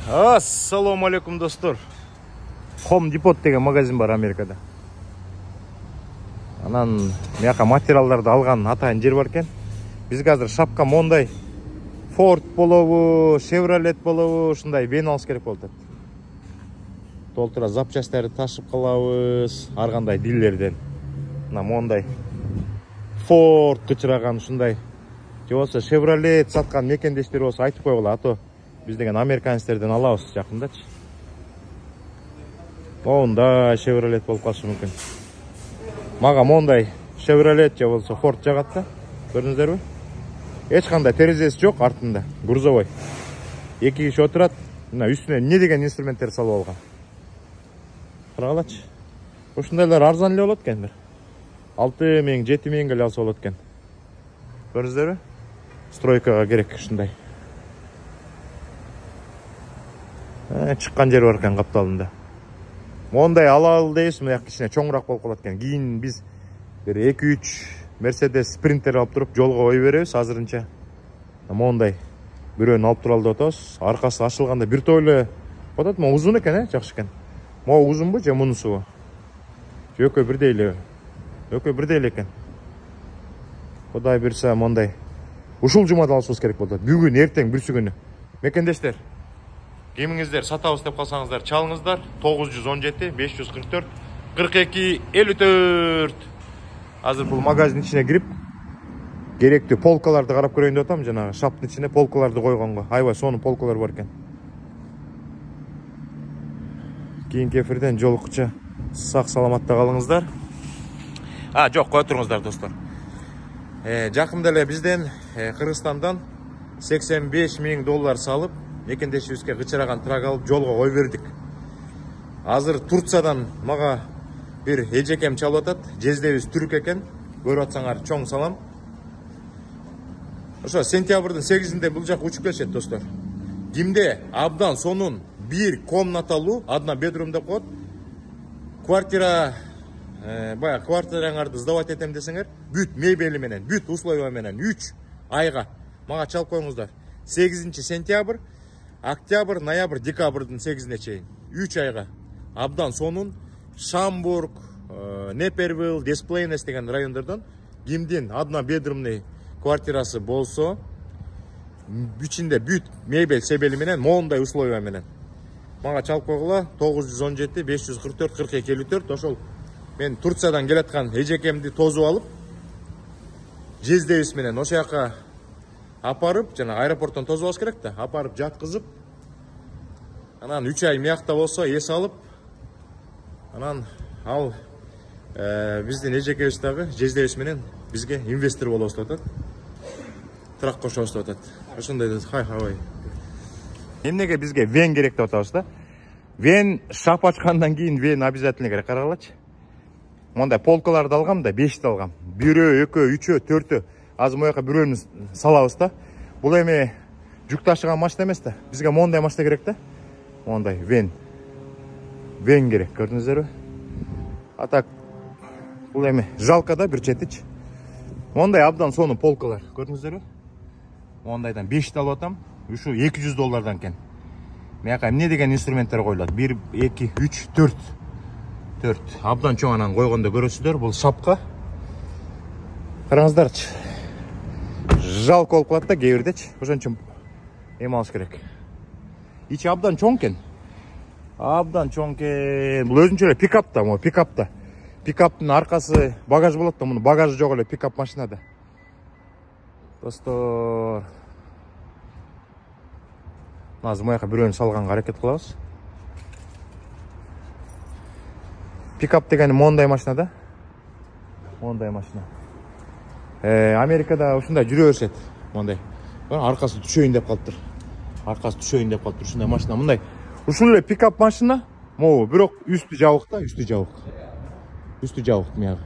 Ассаламу алейкум достор. Home Depot деген магазин бар Америкада. Анан мияка материалдарды алган атайын жер бар экен. Бизге азыр шапка мондай Ford болобу, Chevrolet болобу, ушундай вен алыш керек болуп атат. Толтура запчастарды ташып калабыз, ар кандай дилерден. Мына мондай Ford кычыраган ушундай же болсо Chevrolet саткан мекендештер болсо айтып койгула, а то биз деген американецтерден алабыз жакындачы. Мондай Chevrolet болуп калышы мүмкүн. Мага мондай Chevrolet же болсо Ford жагат да. Көрдүңүздөрбү? Эч кандай терезеси жок артында, грузовой. Эки киши отурат. Мына үстүнө эмне деген инструменттер салып алган. Карагылачы. Ушундайлар арзан эле болот экен бир. 6000, 7000 эле алса болот экен. Көрдүңүздөрбү? Стройкага керек ушундай. Чыккан жер бар экен капталында. Мондай алалы дейсиз, мына кичине чоңураак болуп калат экен. Кийин биз бир 2-3 Mercedes Sprinter алып туруп жолго ой беребиз азырынча. Мондай бирөөнү алып туралы деп атабыз. Аркасы ачылганда бир тойло атат, могу узун экен, жакшы экен. Могу узунбу же мунусубу? Экөө бирдей эле. Экөө бирдей эле экен. Кудай берсе мондай ушул жумада алышыбыз керек болот. Бүгүн, эртең, бүрсү күнү. Мекендештер, кимиңиздер сатабыз деп калсаңыздар, чалыңыздар. 917 544 42 54. Азыр бул магазин ичине кирип, керектүү полкаларды карап көрөйүн деп атам. Жанагы шаптын ичине полкаларды койгонго. Айбай сонун полкалар бар экен. Кийинки эфирден жолукча сак саламатта калыңыздар. Жок, кое туруңуздар достор. Жакында эле бизден Кыргызстандан $85,000 салып, мекендешибизге кычыраган трак алып жолго кой бердик. Азыр Турциядан мага бир эжекем чалып атат. Жездебиз түрк экен. Көрүп атсаңар чоң салам. Ошо сентябрдын 8-inde бул жака учуп келишет достор. Кимде абдан сонун бир комнаталуу, одна бедрум деп коет. Квартира, бая квартираңарды сдавать этем десеңер, бүт мебели менен, бүт условия менен 3 айга мага чалып коюңуздар. 8-сентябрь, октябрь, ноябрь, декабрдын 8-ине чейин 3 айга абдан сонун Шамбург, Непервилл, Десплейнес деген райондордон кимдин одна бедрумный квартирасы болсо, ичинде бүт мебель себели менен, мондай условия менен мага чалып койгула. 917 544 42 54. Ошол мен Турциядан келаткан эжекемди тозуп алып, жездебиз менен ошол жака апарып, жана аэропорттон тозуп алыш керек да, апарып жаткызып, анан 3 ай миякта болсо эс алып, анан ал биздин эжекебиз дагы жездебиз менен бизге инвестор болобуз деп атат. Трак кошобуз деп атат. Ошондой да хай. Эмнеге бизге вен керек деп атабыз да? Вен шап ачкандан кийин вен обязательно керек. Карагылачы. Мондай полкаларды алгам да, 5 алгам. 1, 2, 3, 4. Азыр мояка бирөөнү салабыз да. Бул эми жүк ташыган машина эмес да. Бизге мондай машина керек да. Мондай вен керек, көрдүңүздөрбү? А так бул эми жалко да, бир четичи. Мондай абдан сонун полкалар, көрдүңүздөрбү? Мондайдан 5 алып атам. Ушу $200 экен. Мияка эмне деген инструменттер коюлат? 1, 2, 3, 4. Абдан чоң, анан койгондо көрөсүздөр, бул шапка. Караңыздарчы. Жалко болуп калат да кээ бирдечи. Ошон үчүн эме алыш керек. Ичи абдан чоң экен. Абдан чоң экен. Бул өзүнчө эле пикап да, могу пикапта. Пикаптын аркасы багаж болот да, мунун багажы жок эле пикап машинада. Достор, азыр мояка бирөөнү салганга аракет кылабыз. Пикап дегени мондай машина да. Мондай машина. Америкада ушундай жүрө беришет. Мондай. Аркасы түшөйүн деп калыптыр. Аркасы түшөйүн деп калыптыр. Ушундай машина, мындай. Ушул эле пикап машина, могу бирок үстү жабык да, үстү жабык. Үстү жабык мияга.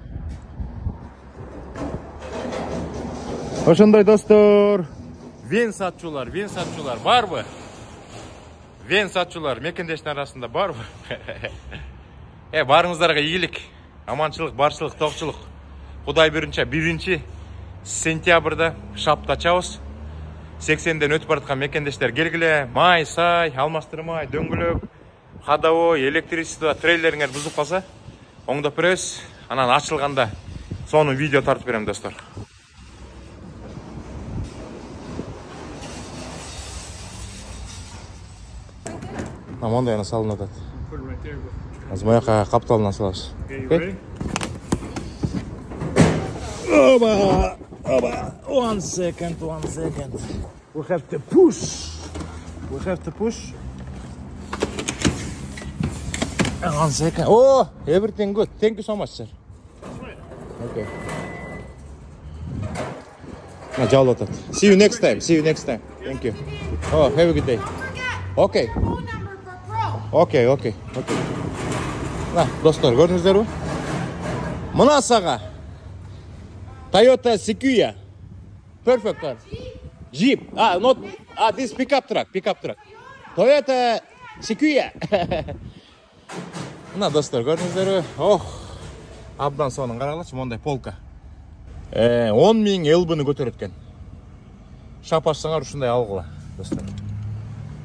Ошондой достор, вен сатчулар барбы? Вен сатчулар мекендештин арасында барбы? Барыңыздарга ийгилик, аманчылык, барчылык, токчулук. Кудай беринче 1-сентябрда шапта ачабыз. 80'den өтүп бараткан мекендештер келгиле, май, сай, алмастырмай, дөңгөлөк, ходовой, электричество, трейлериңер бузуп калса, оңдоп беребиз. Анан ачылганда сонун видео тартып берем, достор. Мондай ана салынып атат. Азыр маяка капталынан салабыз. Oba! Oba! 1 second. We have to push. 1 second. Oh, everything good. Thank you so much, sir. Okay. Jalo tat. See you next time. Thank you. Oh, have a good day. Okay. Okay. На, достор, көрдүңүздөрбү? Мына сага Toyota Sequoia. Perfect car. Jeep. This pickup truck. Toyota Sequoia. Мына достор, көрдүңүздөрбү? Абдан сонун карагылачы, мондай полка. 10 000 элбыны көтөрөт экен. Шапашсаңар ушундай алгыла, достор.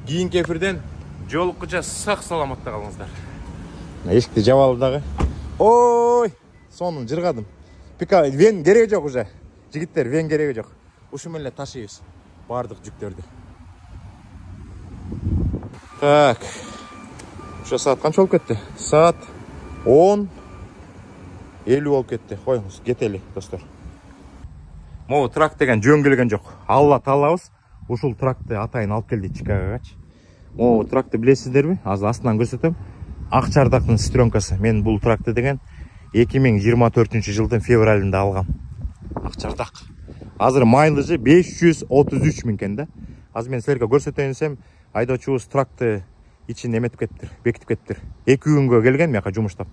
Кийинки эфирден жолуккуча сак саламатта калыңыздар. Эшикти жабалы дагы. Ой, сонун жыргадым. Вен кереги жок уже. Жигиттер, вен кереги жок. Ушу менен ташыйбыз бардык жүктөрдү. Так. Ушу саат канча болуп кетти? Саат 10:50 болуп кетти. Коюңуз, кетели, достор. Могу трак деген жөн келген жок. Алла таалабыз ушул тракты атайын алып келди Чикагогачы. Могу тракты билесиздерби? Азыр астынан көрсөтөм. Ак чардактын сестренкасы. Мен бул тракты деген 2024-жылдын февралында алгам. Ак чардак. Азыр майлыжы 533 000 экен да. Азыр мен силерге көрсөтөйүн десем, айдоочубуз тракты ичин эметип кеттир, бекитип кеттир. 2 күнгө келген мияка жумуштап.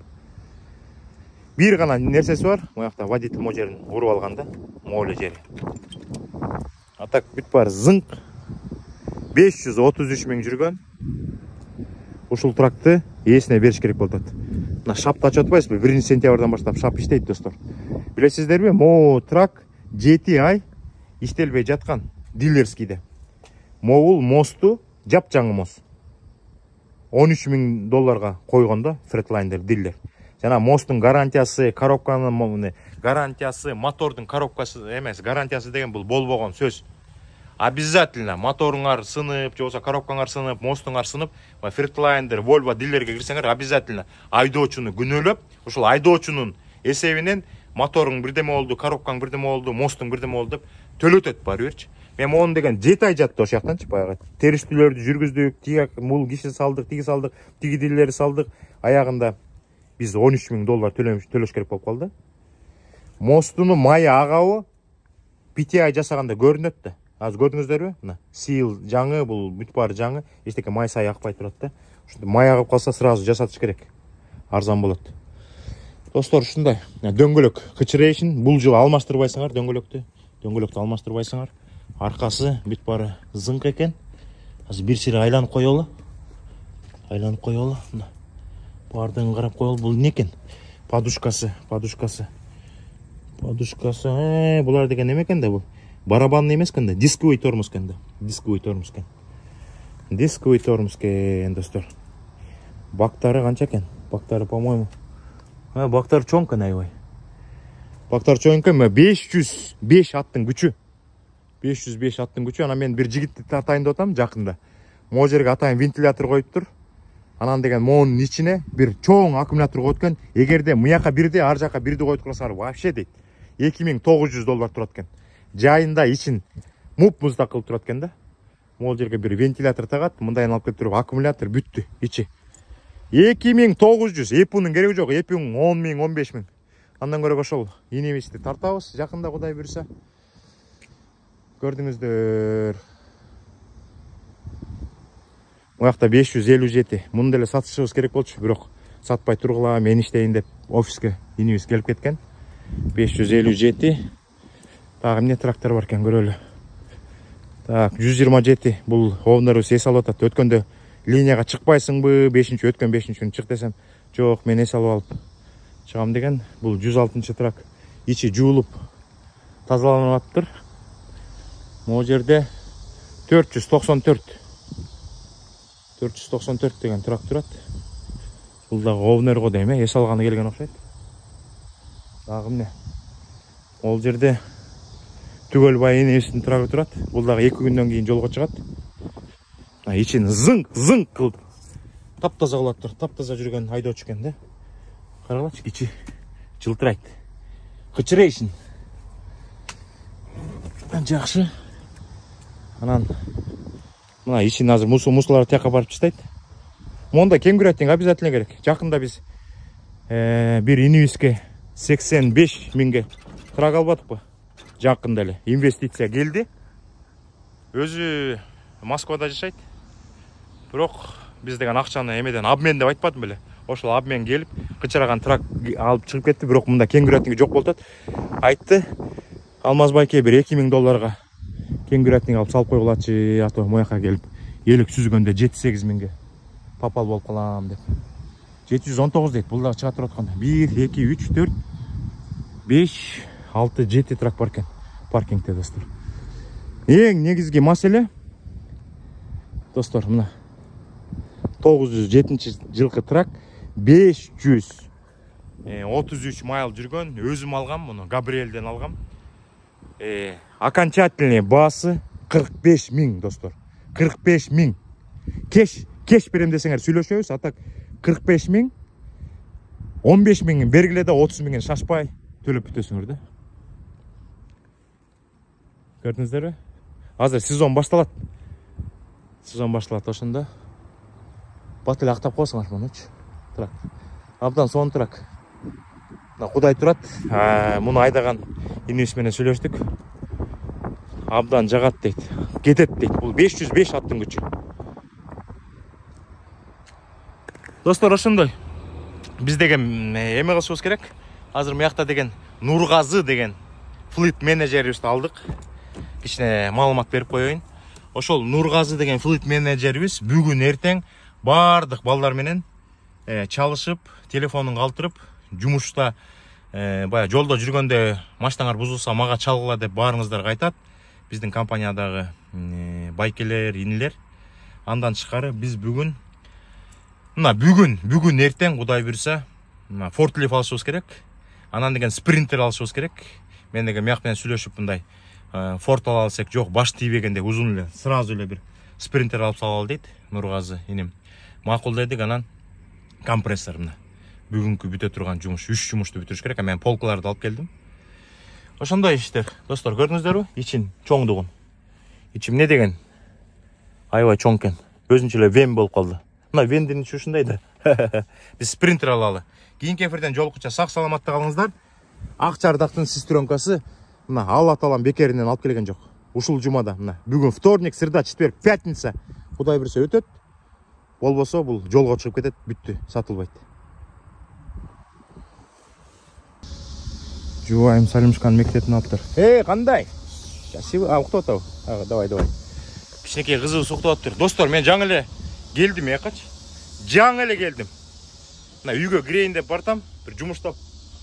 Бир гана нерсеси бар, моякта водитель можерин уруп алган да, мооле жери. А так бүт бар зыңк. 533 000 жүргөн. Ушул тракты ээсине бериш керек болуп атат. Мына шапты ачып атпайсызбы? 1-сентябрдан баштап шап иштейт, достор. Билесиздерби? Могу трак 7 ай иштелбей жаткан дилерскийде. Могул мосту жапжаңы мост. $13 000 койгондо Freightliner дилер. Жана мосттун гарантиясы, коробканын гарантиясы, мотордун коробкасы эмес, гарантиясы деген бул болбогон сөз. Обязательно моторуңар сынып, же болбосо коробкаңар сынып, мостуңар сынып, Freightliner, Volvo дилерге кирсеңер, обязательно айдоочуну күнөөлөп, ушул айдоочунун эсебинен моторуң бирдеме болду, коробкаң бирдеме болду, мостуң бирдеме болду деп төлөтөт баары берчи. Мен мону деген 7 ай жатты ошол жактанчы баягы. Териштүүлөрдү жүргүздүк, тиги бул киши салдык, тиги дилерди салдык. Аягында биз $13 000 төлөш керек болуп калды. Мостунун майы агабы 5 ай жасаганда көрүнөт да. Азыр көрдүңүздөрбү? Мына сил жаңы, бул бүт баары жаңы, эчтеке май сай акпай турат да. Ушунда май агып калса сразу жасатыш керек. Арзан болот. Достор, ушундай дөңгөлөк кычырейшин, бул жыл алмаштырбайсыңар дөңгөлөктү алмаштырбайсыңар. Аркасы бүт баары зыңк экен. Азыр бир сири айланып коелу. Мына баардыгын карап коелу. Бул эмне экен? Подушкасы. Булар деген эме экен да бул? Барабанный эмес экен да, дисковый тормоз экен да. Дисковый тормоз экен, достор. Бактары канча экен? Бактары, по-моему, бактары чоң экен, аябай. Бактар чоң экен, 505 аттын күчү. 505 аттын күчү. Анан мен бир жигитти атайын деп атам жакында. Могу жерге атайын вентилятор коюптур. Анан деген моунун ичине бир чоң аккумулятор коюп экен. Эгерде мыяка бирди, ар жака бирди коюп турсаңар, вообще дейт. $2900 турат экен. Жайында ичин муп-муздак кылып турат экен да. Могу жерге бир вентилятор тагат, мындайын алып келип туруп аккумулятор бүттү ичи. 2900, эпунун кереги жок, эпун 10 000, 15 000. Андан көрө ошол инебизди тартабыз, жакында Кудай буйруса. Көрдүңүздөр. Моякта 557. Муну деле сатышыбыз керек болчу, бирок сатпай тургула, мен иштейин деп офиске инебиз келип кеткен. 557. Тагы эмне трактор бар экен көрөлү. Так, 127. Бул овнорубуз эс алып атат. Өткөндө линияга чыкпайсыңбы? 5-өткөн күнү чык десем, жок, мен эс алып алып чыгам деген. Бул 106 трак. Ичи жуулуп тазаланып атыптыр. Могу жерде 494 деген тұрак тұрады. Бұл дағы Овнер ғой дейм, ес алғаны келген оқшайды. Дағы міне. Ол жерде Түгелбай енесінің тұрағы тұрады. Бұл дағы 2 күннен кейін жолға шығады. Ичін зың қылып. Тап-таза қылады тұр. Тап-таза жүрген айдаушы екен де. Қарағылашы, ичі жылтырайды. Қычырайшын. Жақшы. Анан мына ичин азыр мусулар тияққа барып тастайды. Монда кенгурятинг обязательно керек. Жақында біз bir инвеске 85 миңге тұрак албадық па? Жақында эле инвестиция келди. Өзү Москвада жашайт. Бирок биз деген акчаны эмеден обмен деп айтпадым беле. Ошол обмен келип, кычыраган трак алып чыгып кетти, бирок мында кенгурятинг жок болуп атат. Айтты, Алмаз байке бир 2000 долларга кенгурятинг алып салып койгулачы, ато мояка келип, элек сүзгөндө 7-8 миңге попал болуп калам деп. 719 дейт, бул дагы чыга туруп атканда. 1, 2, 3, 4, 5, 6, 7 трак бар экен паркингде, достор. Эң негизги маселе, достор, мына 907 жылкы трак 533 майл жүргөн, өзүм алгам муну, Габриэлден алгам. Окончательный баасы 45 миң, достор. 45 миң. Кеш берем десеңер сүйлөшөбүз, атак 45 миң. 15 миңин бергиле да 30 миңин шашпай төлөп бүтөсүңөр да. Көрдүңүздөрбү? Азыр сезон башталат. Ошондо бат эле актап коесуңар мунучу. Трак. Абдан сонун трак. Кудай турат. Муну айдаган инвес менен сүйлөштүк. Абдан жагат дейт. Кетет дейт. Бул 505 аттын күчү. Достор, ошондой. Биз деген эме кылышыбыз керек. Азыр муякта деген Нургазы деген флит менеджерибизди алдык. Кичине маалымат берип коеюн. Ошол Нургазы деген флит менеджерибиз бүгүн эртең бардык балдар менен чалышып, телефонун калтырып, жумушта бая жолдо жүргөндө машинаңар бузулса мага чалгыла деп баарыңыздарга айтат. Биздин компаниядагы байкелер, инилер. Андан тышкары биз бүгүн эртең Кудай буйрса фортлиф алышыбыз керек. Анан деген спринтер алышыбыз керек. Мен деген мияк менен сүйлөшүп мындай форт ала алсак, жок, баш тийбегенде узун эле сразу эле бир спринтер алып салалы дейт Нургазы иним. Макул дедик, анан компрессор мына. Бүгүнкү бүтө турган жумуш, 3 жумушту бүтүрүш керек. Мен полкаларды алып келдим. Ошондой иштер. Достор, көрдүңүздөрбү? Ичин чоңдугун. Ичим не деген? Аябай чоң экен. Өзүнчө эле вен болуп калды. Мына вендин ичи ушундай да. Биз спринтер алалы. Кийинки эфирден жолуккуча сак саламатта калыңыздар. Ак чардактын сестренкасы мына Алла таалам бекеринен алып келген жок. Ушул жумада мына бүгүн вторник, среда, четверг, пятница Кудай буйрса өтөт. Болбосо бул жолго чыгып кетет, бүттү, сатылбайт. Жубайым Салимшкан мектебин алыптыр. Кандай? Красиво. Уктап атабы? Давай. Кичинекей кызыбыз уктап атыптыр. Достор, мен жаңы эле келдим, качы. Жаңы эле келдим. Мына үйгө кирейин деп бартам, бир жумуштап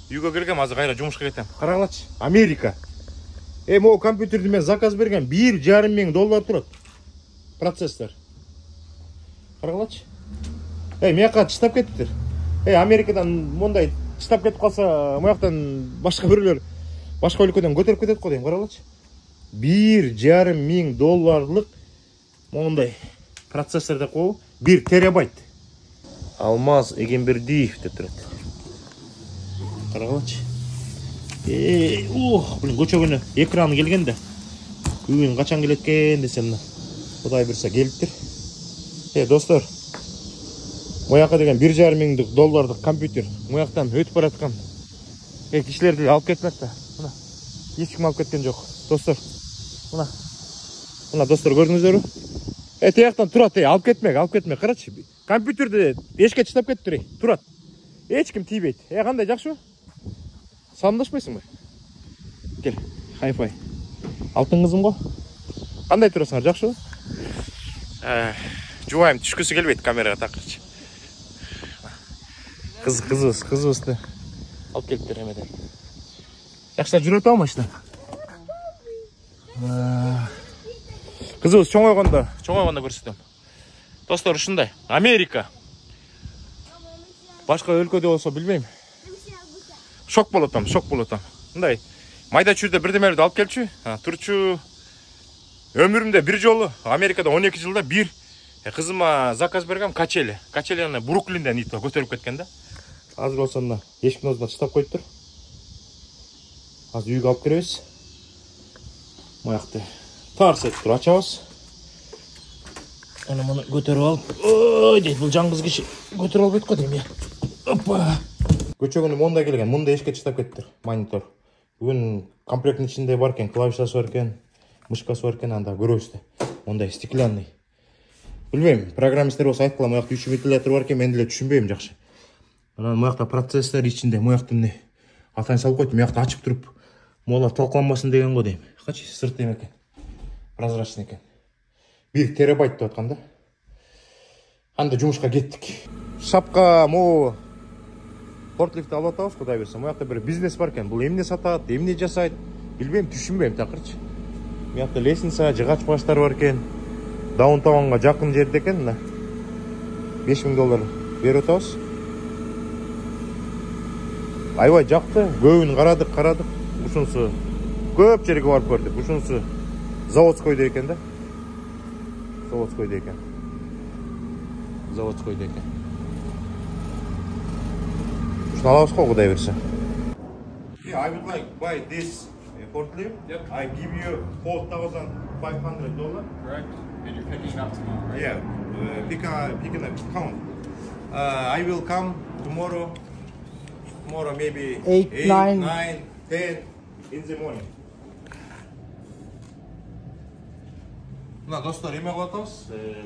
үйгө киргем, азыр кайра жумушка кетем. Карагылачы, Америка. Могу компьютерди мен заказ берген, 1,5 миң доллар турат. Процессор. Карагылачы. Мияка чыштап кетиптир. Америкадан мондай чыштап кетип калса, муяктан башка бирлер башка өлкөдөн көтөрүп кетет го дейм. Карагылачы. 1,5 миң долларлык мондай процессор деп коебу, 1 терабайт. Алмаз Эгембердиев деп турат. Карагылачы. Көчөгүнө экраны келген да. Күн качан келет экен десем, Кудай буйрса келиптир. Достор, муяка деген 1,5 миң доллардык компьютер муяктан өтүп бараткан. Кишилерди алып кетмек да. Мына эч ким алып кеткен жок. Достор, мына достор, көрдүңүздөрбү? Тияктан турат, алып кетмек. Карачы. Компьютерди эшке чыштап кетиптир, турат. Эч ким тийбейт. Кандай, жакшыбы? Сандашпайсыңбы? Кел, хай-фай. Алтын кызым го. Кандай турасыңар, жакшыбы? Жубайым түшкүсү келбейт камерага такырчы. Кызыбызды алып келиптир эмеден. Жакшылап жүрүп атабы машина? Кызыбыз чоңойгондо көрсөтөм. Достор, ушундай. Америка. Башка өлкөдө болсо билбейм. Шок болот атам. Мындай майда чүйдө бирдемелерди алып келчү. Турчу. Өмүрүмдө бир жолу Америкада 12 жылда бир кызыма заказ бергем качели. Качелини Бруклинден итип көтөрүп кеткен да. Азыр болсо мына эшиктин оозуна чыдап коюптур. Азыр үйгө алып киребиз. Моякты тарс этип туруп ачабыз. Аны муну көтөрүп алып, ой дейт, бул жаңгыз киши көтөрүп албайт го дейм я. Опа. Көчөгүнү монда келген, мында эшикке чыдап кеттир, монитор. Бүгүн комплекттин ичинде бар экен, клавишасы бар экен, мышкасы бар экен, анда көрөбүз да. Мондай стеклянный. Билбейм, программисттер болсо айткыла, моякта 3 вентилятор бар экен, мен деле түшүнбөйм жакшы. Анан моякта процессор ичинде, моякта эмне атайын салып койтум, моякта ачып туруп, мола талкаланбасын деген го дейм. Качы сырт эме экен. Прозрачный экен. 1 терабайт деп аткан да. Анда жумушка кеттик. Шапка могу форклифт алып атабыз, Кудай берсе. Моякта бир бизнес бар экен. Бул эмне сатат, эмне жасайт, билбейм, түшүнбөйм такырчы. Моякта лестница, жыгач баштар бар экен. Даунтаунга жакын жерде экен, мына. $5000 берип атабыз. Аябай жакты, көбүн карадык. Ушунусу көп жерге барып көрдүк. Ушунусу заводскойдо экен да. Заводскойдо экен. Ушуну алабыз го, Кудай берсе. Yeah, I would like buy this forklift. Yep. I give you $4,500. Correct. And you're picking it up tomorrow, right? Yeah. Picking up count. I will come tomorrow. Tomorrow maybe 8, 9, 10 in the morning. Мына достор, эме кылып атабыз.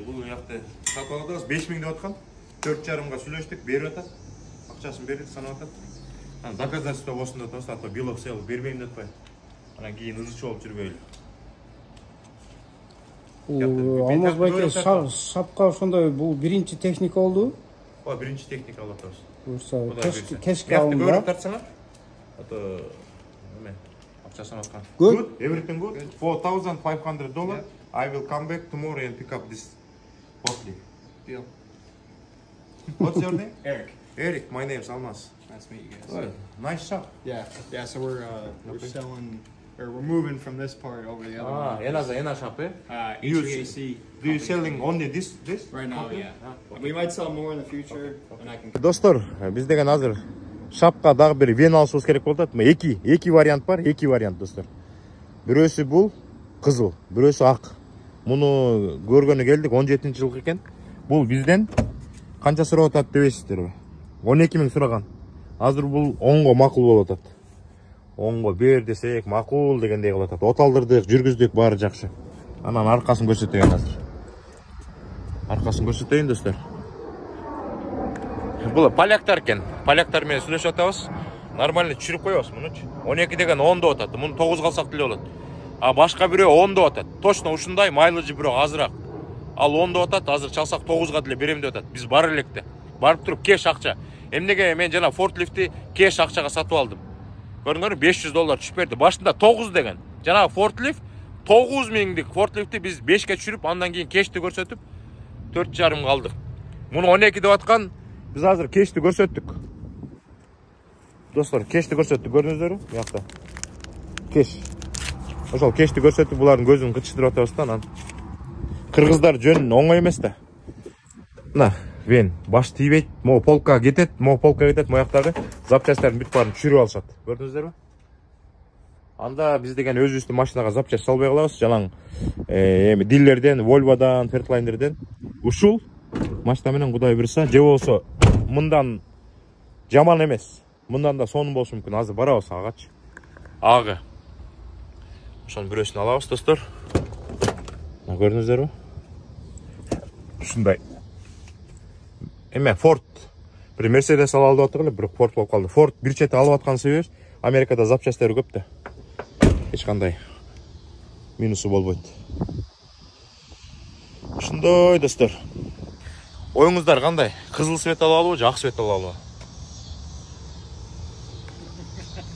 Бул жакты сатып алабыз. 5000 деп аткан. 4,5га сүйлөштүк, берип атат. Акчасын берди, санап атат. Анан доказательство болсун деп атабыз, ато bill of sale бербейм деп атпайбы. Анан кийин ызычы болуп жүрбөйлү. Алмаз байке, шапка ошондой бул биринчи техника болду. О, биринчи техника алып атабыз. Бурса, кешке алынды. Көрүп тартсаңар. Ато эме акчасын аткан. Good. Everything good. $4,500. I will come back tomorrow and pick up this forklift. Deal. What's your name? Eric. Eric, my name is Almas. Nice to meet you guys. Nice shop. Yeah. So we're selling, or we're moving from this part over the other one. Ena shop, eh? HVAC. Do you selling only this? Right now, yeah. We might sell more in the future, and I can. Достор, биз деген азыр шапка дагы бир вен алышыбыз керек болуп атат. Эки вариант бар, достор. Бирөөсү бул кызыл, бирөөсү ак. Муну көргөнү келдик, 17-жылкы экен. Бул бизден канча сурап атат дебейсиздерби? 12.000 сураган. Азыр бул 10го макул болуп атат. 10го бер десек макул дегендей кылып атат. Оталдырдык, жүргүздүк, баары жакшы. Анан аркасын көрсөтөйүн азыр. Аркасын көрсөтөйүн достор. Бул поляктар экен. Поляктар менен сүйлөшүп атабыз. Нормально түшүрүп коебуз мунучу. 12 деген 10 деп атат. Муну 9 калсак деле болот. А башка бирөө 10 деп атат. Точно ушундай, майлыжы бирөө азыраак. Ал 10 деп атат, азыр чалсак 9га деле берем деп атат. Биз бар электе. Барып туруп кеш акча. Эмнеге мен жана форклифти кеш акчага сатып алдым. Көрүңөр, $500 түшүп берди. Башында 9 деген. Жана форклифт 9.000дик форклифти биз 5ке түшүрүп, андан кийин кешти көрсөтүп 4,5 калдык. Муну 12 деп аткан, биз азыр кешти көрсөттүк. Достор, кешти көрсөттүк, көрдүңүздөрбү? Буякта. Кеш. Ошол кешти көрсөтүп, булардын көзүн кычтырып атабыз да, анан. Кыргыздар жөн оңой эмес да. Мына, вен баш тийбейт, могу полкага кетет, мояктагы запчастардын бүт баарын түшүрүп алышат. Көрдүңүздөрбү? Анда биз деген өзүбүздүн машинага запчасть салбай калабыз, жалаң дилерден, Volvo'дан, Fairliner'ден. Ушул машина менен Кудай буйруса, же болсо мындан жаман эмес. Мындан да сонун болушу мүмкүн. Азыр барабыз агачы. Агы. Ошонун бирөөсүн алабыз, достор. Мына көрдүңүздөрбү? Ушундай. Эме Ford. Бир Mercedes алып атып эле, бирок Ford болуп калды. Ford бир чети алып аткан себеби Америкада запчастары көп да. Эч кандай минусу болбойт. Ушундай, достор. Оюңуздар кандай? Кызыл свет алып алабы, же ак свет алып алабы?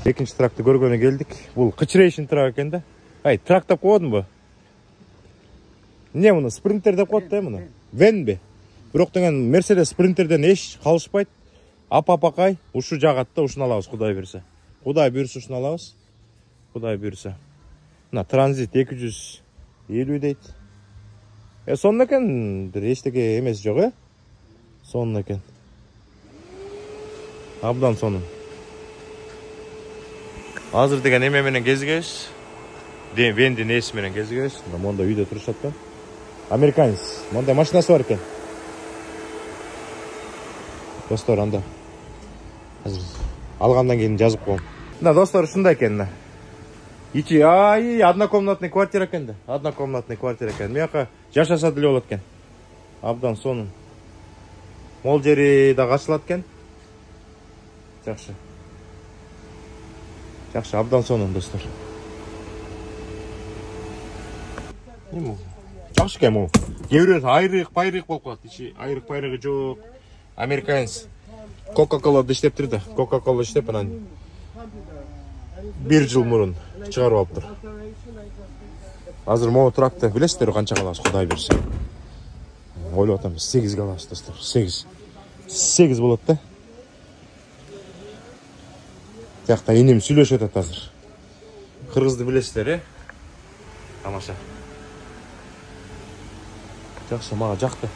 Экинчи тракты көргөнү келдик. Бул кычырейшин трак экен да. Ай, трак деп койдумбу? эмне муну спринтер деп коет да муну. Венби. Бирок деген Мерседес спринтерден эч калышпайт. Апапакай ушу жагат да ушуну алабыз Кудай берсе. Кудай буйрса ушуну алабыз. Кудай буйрса. Мына транзит 250 дейт. Сонун экен, бир эчтеке эмес жок, сонун экен. Абдан сонун. Азыр деген эме менен кезигебиз. Вендин эси менен кезигебиз. Монда үйдө турушат экен. Американец. Монда машинасы бар экен. Достор, анда азыр алгандан кийин жазып коем. Мына достор, ушундай экен. Ичи однокомнатный квартира экен да. Однокомнатный квартира экен. Мияка жашаса деле болот экен. Абдан сонун. Мол жери да качылат экен. Жакшы. Жакшы, абдан сонун достор. Эме жакшы экен бул. Кээ бирөө айрык болуп калат. Ичи айрык жок. Американец. Coca-Cola иштеп тур да. Coca-Cola иштеп анан 1 жыл мурун чыгарып алыптыр. Азыр могу тракты билесиздер канча калабыз Кудай берсе. Ойлоп атам 8 калабыз достор. 8 болот да. Тиякта инем сүйлөшүп атат азыр. Кыргызды билесиздер, Тамаша. Жакшы, мага жакты.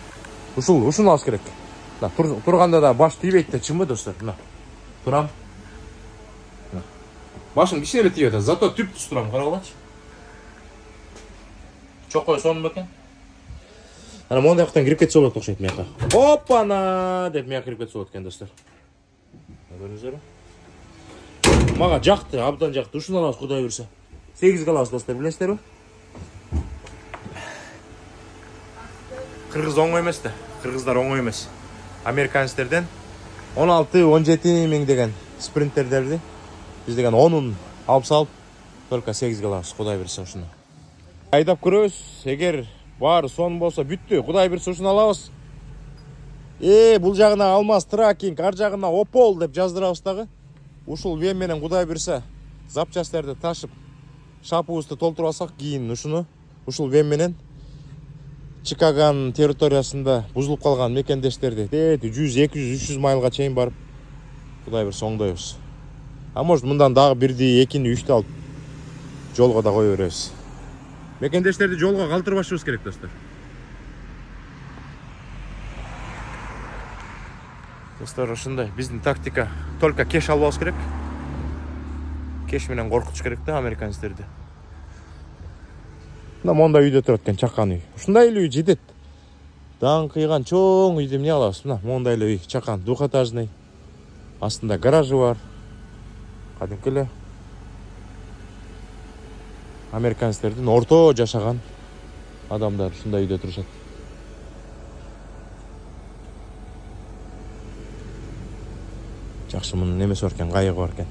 Ушуну алыш керек. Турганда да баш тийбейт да, чынбы достор? Мына. Турам. Башым кичине эле тийет, зато түп-түз турам, карагылачы. Чокой сонун бекен. Ана мондай жактан кирип кетсе болот окшойт мияка. Опана деп мияка кирип кетсе болот экен достор. Көрдүңүздөрбү? Мага жакты, абдан жакты. Ушуну алабыз Кудай буйрса. 8 калабыз достор, билесиздерби? Кыргыз оңой эмес да. Кыргыздар оңой эмес. Американецтерден 16-17 миң деген спринтердерди биз деген 10-ун алып салып, только 8 калабыз Кудай берсе ушуну. Айдап көрөбүз. Эгер баары сонун болсо бүттү. Кудай берсе ушуну алабыз. Бул жагына алмаз тракинг, ар жагына опол деп жаздырабыз дагы. Ушул вен менен Кудай берсе запчастарды ташып, шапыбызды толтуруп алсак, кийин ушул вен менен Чикаган территориясында бузулуп калган мекендештерди 100, 200, 300 майлга чейин барып, Кудай берсе оңдойбуз. А может мындан дагы бирди, экини, үчтү алып жолго да кое беребиз. Мекендештерди жолго калтырбашыбыз керек достор. Достор, ушундай биздин тактика. Только кеш албабыз керек. Кеш менен коркутуш керек да американецтерди. Мына мондай үйдө турат экен, чакан үй. Ушундай эле үй жетет. Даң кыйган чоң үйдө эмне алабыз? Мына мондай эле үй, чакан, двухэтажный. Астында гаражы бар. Кадимки эле американецтердин орто жашаган адамдар ушундай үйдө турушат. Жакшы, мунун немеси бар экен, кайыгы бар экен.